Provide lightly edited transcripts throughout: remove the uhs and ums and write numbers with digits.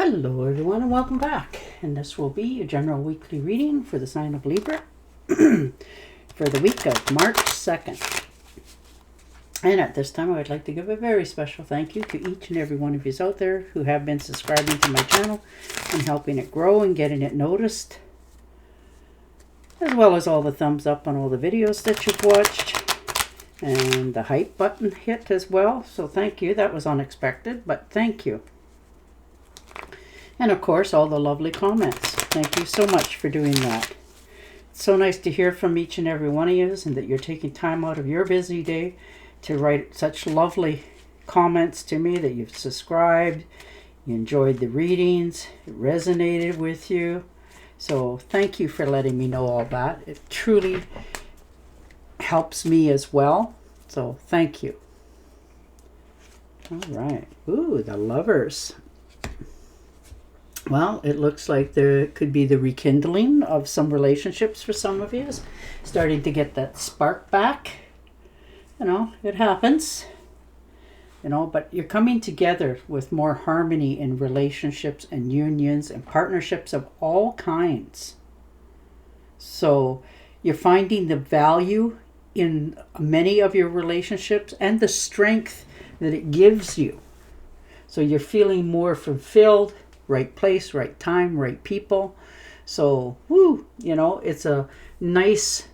Hello everyone and welcome back. And this will be your general weekly reading for the sign of Libra for the week of March 2nd. And at this time I would like to give a very special thank you to each and every one of you out there who have been subscribing to my channel and helping it grow and getting it noticed. As well as all the thumbs up on all the videos that you've watched. And the hype button hit as well. So thank you. That was unexpected, but thank you. And of course, all the lovely comments. Thank you so much for doing that. It's so nice to hear from each and every one of you and that you're taking time out of your busy day to write such lovely comments to me, that you've subscribed, you enjoyed the readings, it resonated with you. So thank you for letting me know all that. It truly helps me as well. So thank you. All right. Ooh, the Lovers. Well, it looks like there could be the rekindling of some relationships for some of you. Starting to get that spark back. You know, it happens. You know, but you're coming together with more harmony in relationships and unions and partnerships of all kinds. So you're finding the value in many of your relationships and the strength that it gives you. So you're feeling more fulfilled. Right place, right time, right people. So, woo, you know, it's a nice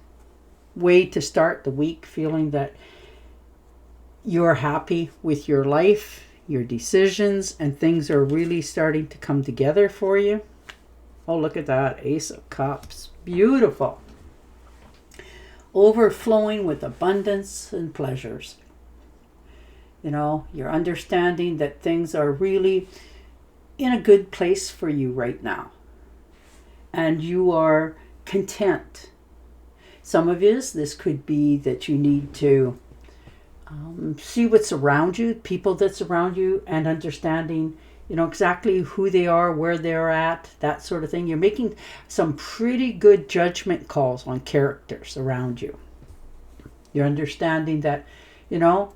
way to start the week, feeling that you're happy with your life, your decisions, and things are really starting to come together for you. Oh, look at that. Ace of Cups. Beautiful. Overflowing with abundance and pleasures. You know, you're understanding that things are really in a good place for you right now, and you are content. Some of you, this could be that you need to see what's around you, people that's around you, and understanding, you know, exactly who they are, where they're at, that sort of thing. You're making some pretty good judgment calls on characters around you. You're understanding that, you know,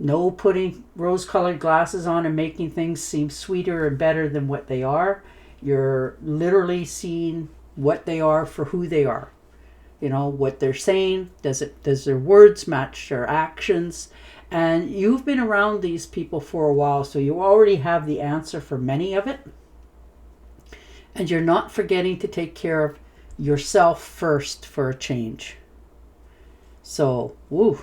no putting rose-colored glasses on and making things seem sweeter and better than what they are. You're literally seeing what they are for who they are. You know, what they're saying, does their words match their actions? And you've been around these people for a while, so you already have the answer for many of it. And you're not forgetting to take care of yourself first for a change. So, woo.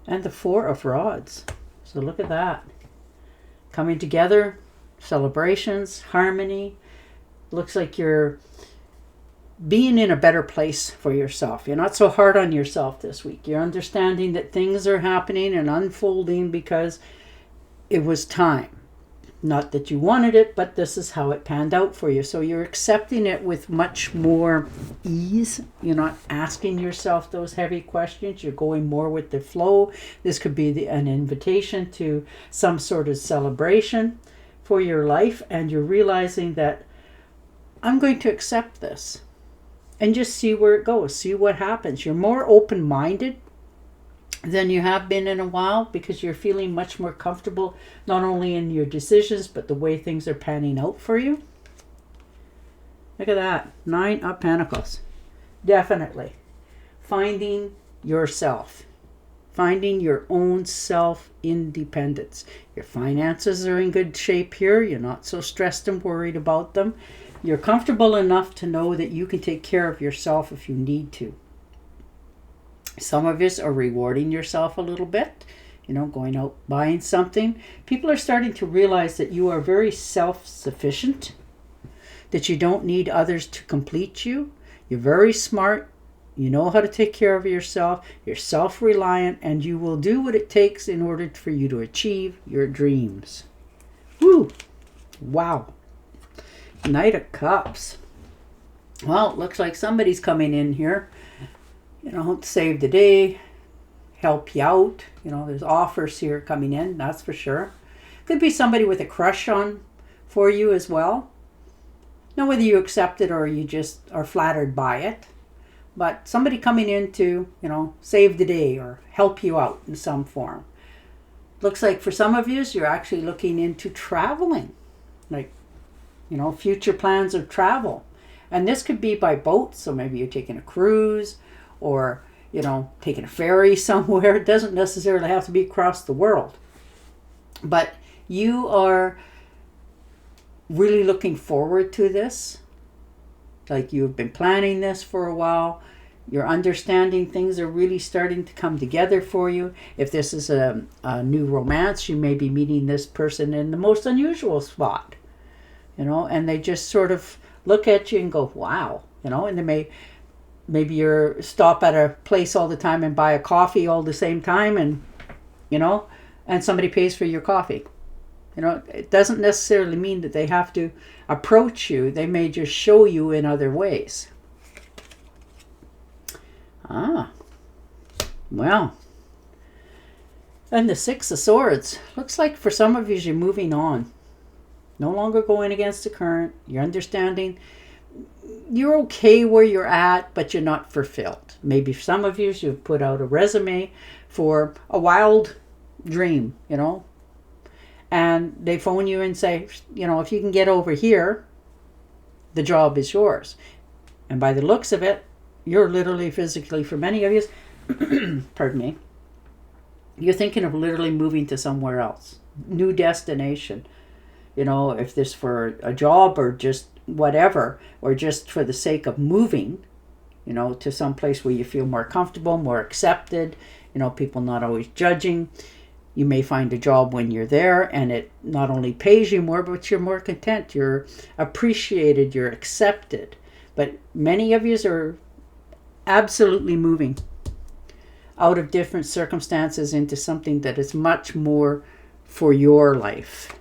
And the Four of Rods. So look at that. Coming together, celebrations, harmony. Looks like you're being in a better place for yourself. You're not so hard on yourself this week. You're understanding that things are happening and unfolding because it was time. Not that you wanted it, but this is how it panned out for you. So you're accepting it with much more ease. You're not asking yourself those heavy questions. You're going more with the flow. This could be an invitation to some sort of celebration for your life. And you're realizing that I'm going to accept this and just see where it goes. See what happens. You're more open-minded than you have been in a while, because you're feeling much more comfortable, not only in your decisions, but the way things are panning out for you. Look at that. 9 of Pentacles. Definitely. Finding yourself. Finding your own self-independence. Your finances are in good shape here. You're not so stressed and worried about them. You're comfortable enough to know that you can take care of yourself if you need to. Some of us are rewarding yourself a little bit, you know, going out buying something. People are starting to realize that you are very self-sufficient, that you don't need others to complete you. You're very smart. You know how to take care of yourself. You're self-reliant, and you will do what it takes in order for you to achieve your dreams. Woo! Wow. Knight of Cups. Well, it looks like somebody's coming in here. You know, save the day, help you out. You know, there's offers here coming in, that's for sure. Could be somebody with a crush on for you as well. Now, whether you accept it or you just are flattered by it. But somebody coming in to, you know, save the day or help you out in some form. Looks like for some of you, you're actually looking into traveling, like, future plans of travel. And this could be by boat, so maybe you're taking a cruise or, taking a ferry somewhere. It doesn't necessarily have to be across the world. But you are really looking forward to this. Like you've been planning this for a while. You're understanding things are really starting to come together for you. If this is a new romance, you may be meeting this person in the most unusual spot, and they just sort of look at you and go, wow, and they maybe you're stop at a place all the time and buy a coffee all the same time, and, and somebody pays for your coffee. It doesn't necessarily mean that they have to approach you. They may just show you in other ways. Well. And the Six of Swords. Looks like for some of you, you're moving on. No longer going against the current. You're understanding. You're okay where you're at, but you're not fulfilled. Maybe for some of you, you've put out a resume for a wild dream, and they phone you and say, if you can get over here, the job is yours. And by the looks of it, you're literally physically, for many of you, pardon me, you're thinking of literally moving to somewhere else, new destination. If this for a job or just whatever, or just for the sake of moving, to some place where you feel more comfortable, more accepted, people not always judging. You may find a job when you're there and it not only pays you more, but you're more content, you're appreciated, you're accepted. But many of you are absolutely moving out of different circumstances into something that is much more for your life.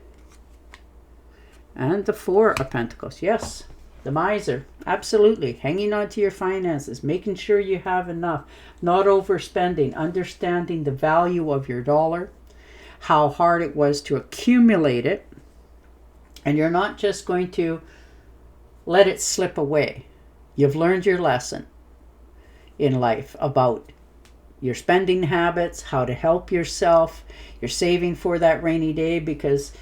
And the Four of Pentacles, yes, the miser, absolutely. Hanging on to your finances, making sure you have enough, not overspending, understanding the value of your dollar, how hard it was to accumulate it, and you're not just going to let it slip away. You've learned your lesson in life about your spending habits, how to help yourself. You're saving for that rainy day because,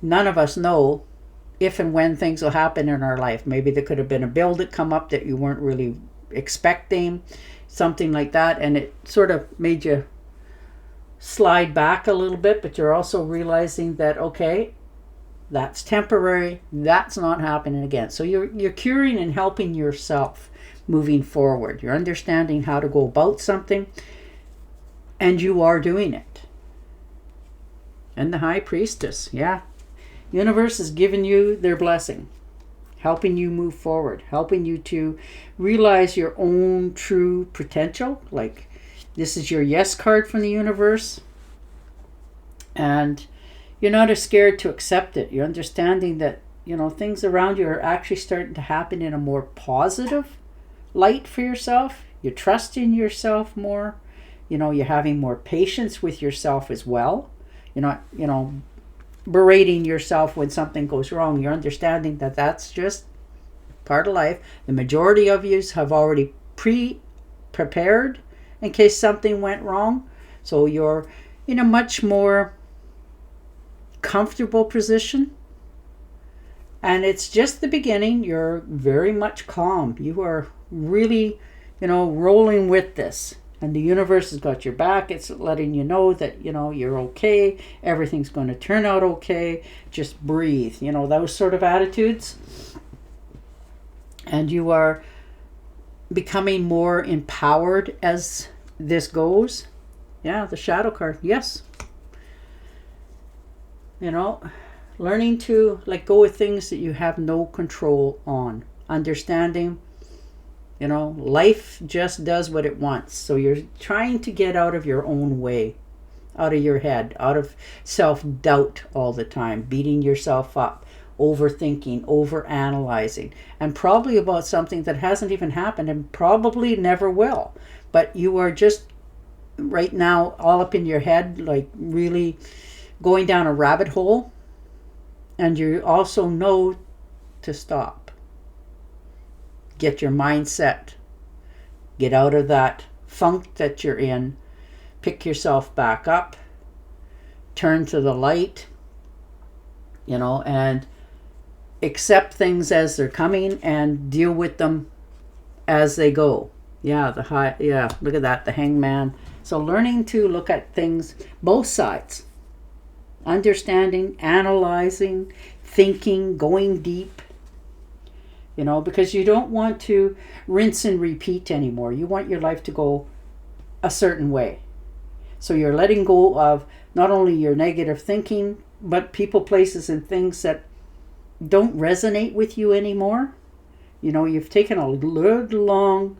none of us know if and when things will happen in our life. Maybe there could have been a bill that come up that you weren't really expecting, something like that, and it sort of made you slide back a little bit, but you're also realizing that, okay, that's temporary, that's not happening again. So you're curing and helping yourself moving forward. You're understanding how to go about something, and you are doing it. And the High Priestess, yeah. Universe is giving you their blessing, helping you move forward, helping you to realize your own true potential. Like, this is your yes card from the universe. And you're not as scared to accept it. You're understanding that, things around you are actually starting to happen in a more positive light for yourself. You're trusting yourself more. You're having more patience with yourself as well. You're not, berating yourself when something goes wrong. You're understanding that that's just part of life. The majority of you have already prepared in case something went wrong. So you're in a much more comfortable position. And it's just the beginning. You're very much calm. You are really, rolling with this. And the universe has got your back. It's letting you know that, you're okay. Everything's going to turn out okay. Just breathe. Those sort of attitudes. And you are becoming more empowered as this goes. Yeah, the Shadow card. Yes. Learning to let go of things that you have no control on. Understanding, life just does what it wants. So you're trying to get out of your own way, out of your head, out of self-doubt all the time, beating yourself up, overthinking, overanalyzing, and probably about something that hasn't even happened and probably never will. But you are just right now all up in your head, like really going down a rabbit hole, and you also know to stop. Get your mindset. Get out of that funk that you're in. Pick yourself back up turn to the light, and accept things as they're coming and deal with them as they go. Yeah, look at that, the Hangman. So learning to look at things, both sides, understanding, analyzing, thinking, going deep, because you don't want to rinse and repeat anymore. You want your life to go a certain way. So you're letting go of not only your negative thinking, but people, places, and things that don't resonate with you anymore. You've taken a good long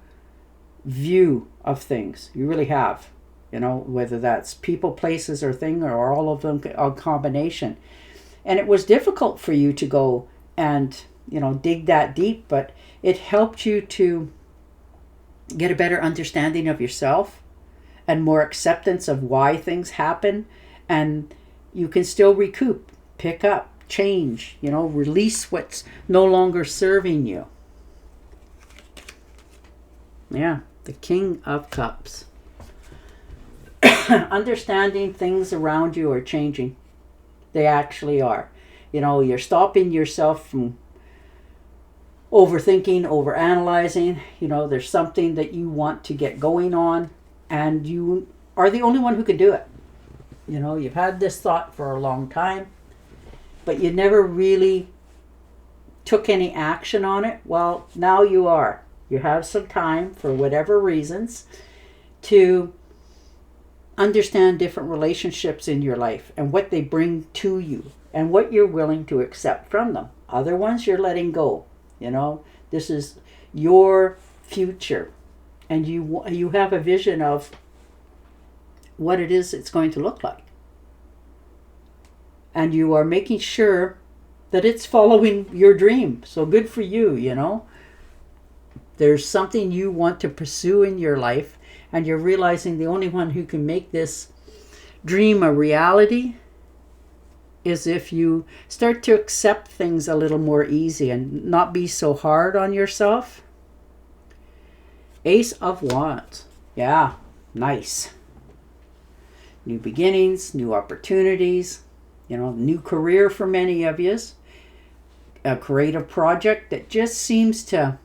view of things. You really have. Whether that's people, places, or thing, or all of them, a combination. And it was difficult for you to go and, dig that deep, but it helped you to get a better understanding of yourself and more acceptance of why things happen. And you can still recoup, pick up, change, release what's no longer serving you. Yeah, the King of Cups. Understanding things around you are changing. They actually are. You're stopping yourself from overthinking, overanalyzing. There's something that you want to get going on, and you are the only one who can do it. You've had this thought for a long time, but you never really took any action on it. Well, now you are. You have some time, for whatever reasons, to understand different relationships in your life and what they bring to you and what you're willing to accept from them. Other ones you're letting go. This is your future, and you have a vision of what it is it's going to look like. And you are making sure that it's following your dream. So good for you, There's something you want to pursue in your life, and you're realizing the only one who can make this dream a reality is if you start to accept things a little more easy and not be so hard on yourself. Ace of Wands. Yeah, nice. New beginnings, new opportunities, new career for many of you. A creative project that just seems to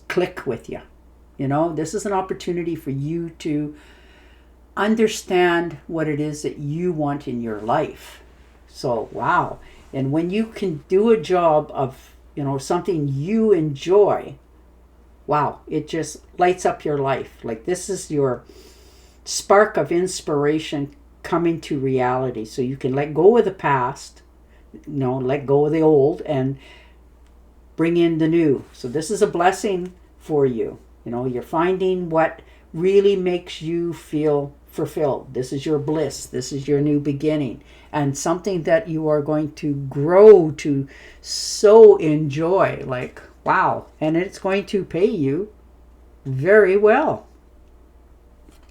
click with you. This is an opportunity for you to understand what it is that you want in your life. So, wow. And when you can do a job of, something you enjoy, wow, it just lights up your life. Like, this is your spark of inspiration coming to reality. So you can let go of the past, let go of the old and bring in the new. So this is a blessing for you. You're finding what really makes you feel fulfilled. This is your bliss. This is your new beginning, and something that you are going to grow to so enjoy. Like, wow. And it's going to pay you very well.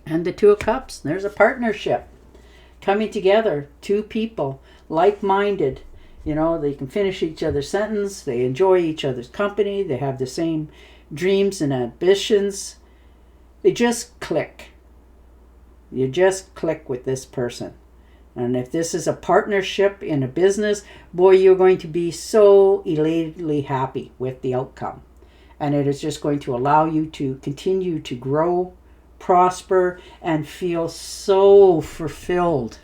And the Two of Cups, there's a partnership coming together. Two people, like-minded. They can finish each other's sentence. They enjoy each other's company. They have the same dreams and ambitions. They just click. You just click with this person. And if this is a partnership in a business, boy, you're going to be so elatedly happy with the outcome. And it is just going to allow you to continue to grow, prosper, and feel so fulfilled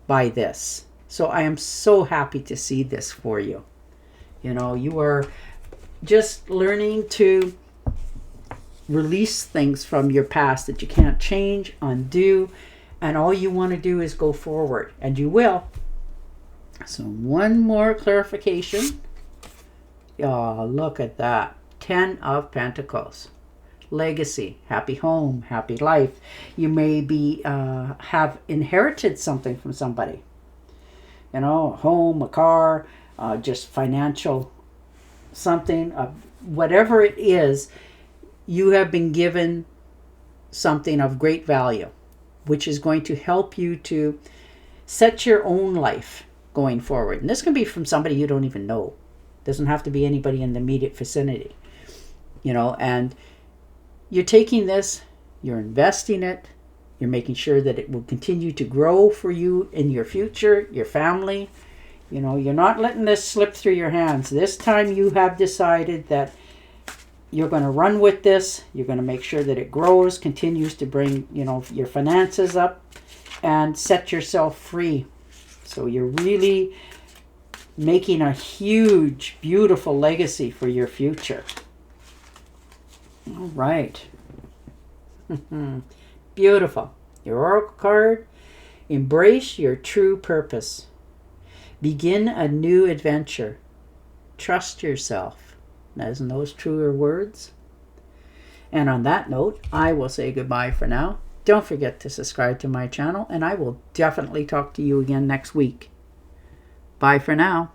by this. So I am so happy to see this for you. You are just learning to release things from your past that you can't change, undo, and all you want to do is go forward, and you will. So one more clarification. Oh, look at that. 10 of Pentacles. Legacy, happy home, happy life. You may be have inherited something from somebody. A home, a car, just financial something, whatever it is. You have been given something of great value, which is going to help you to set your own life going forward. And this can be from somebody you don't even know. It doesn't have to be anybody in the immediate vicinity. And you're taking this, you're investing it, You're making sure that it will continue to grow for you in your future, your family. You know, you're not letting this slip through your hands. This time you have decided that you're going to run with this. You're going to make sure that it grows, continues to bring, you know, your finances up and set yourself free. So you're really making a huge, beautiful legacy for your future. All right. Beautiful. Your oracle card. Embrace your true purpose. Begin a new adventure. Trust yourself. Isn't those truer words? And on that note, I will say goodbye for now. Don't forget to subscribe to my channel, and I will definitely talk to you again next week. Bye for now.